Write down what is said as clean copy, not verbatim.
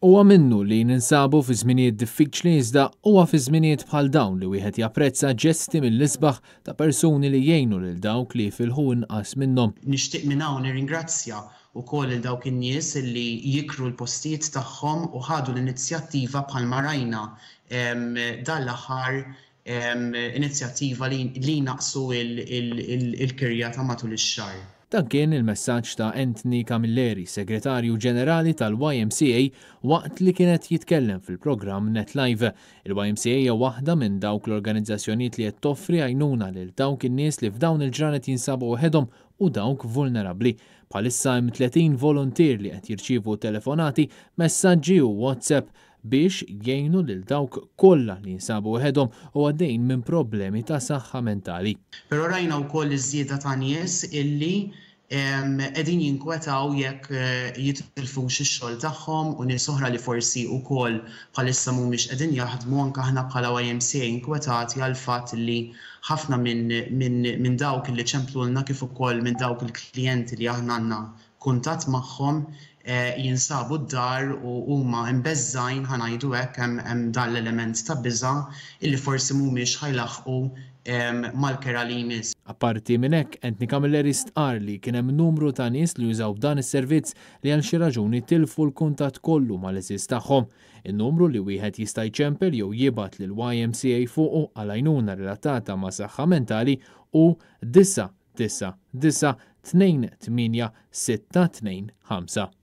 Huwa minnu li ninsabu fi żminijiet diffiċli iżda huwa fi żminijiet bħal dawn li wieħed japprezza ġesti mill-isbaħ ta' persuni li jgħinu lil dawk li filħu inqas minnhom. Nixtieq minn hawn nirringrazzja wkoll il dawk in-nies li jikru l-postijiet tagħhom u ħadu l-inizjattiva bħalma rajna dan l-aħħar inizjattiva li naqsu il-kirja ta' matul ix-xahar. Dan kien il-messaġġ ta' Anthony Camilleri, segretarju ġenerali tal-YMCA, waqt li kienet jitkellem fil-programm NetLive. Il-YMCA hija waħda minn dawk l-organizzazzjonijiet li qed toffri għajnuna lil dawk in-nies li f'dawn il-ġranet jinsabu waħedhom u dawk vulnerabbli. Bħalissa hemm 30 volontier li qed jirċievu telefonati, messaġġi u WhatsApp biex jgħinu lil dawk kollha li jinsabu waħedhom u għaddejn minn problemi ta' saħħa mentali. Però rajna wkoll iż-żieda ta' nies illi qegħdin jinkwetaw jekk jitilfux ix-xogħol tagħhom u nies oħra li forsi wkoll bħalissa mhumiex qegħdin jaħdmu anke aħna bħala YMCA inkwetati għal fatt li ħafna minn dawk li ċemplulna kif ukoll minn dawk il-klijenti li aħna għandna kuntatt magħhom jinsabu d-dar u huma mbeżżajn ħanajdu hekk hemm dan l-element ta' biża' illi forsi mhumiex ħajlaħqu mal-kera li jmiss. Apparti minn hekk, Anthony Camilleri stqar li kien hemm numru ta' nies li jużaw dan is-servizz li għal xi raġuni tilfu l-kuntatt kollu mal-eżiż tagħhom. In-numru li wieħed jista' jċempel jew jibgħat lil YMCA fuqu għal għajnuna relatata ma' saħħa mentali u 999 28 625.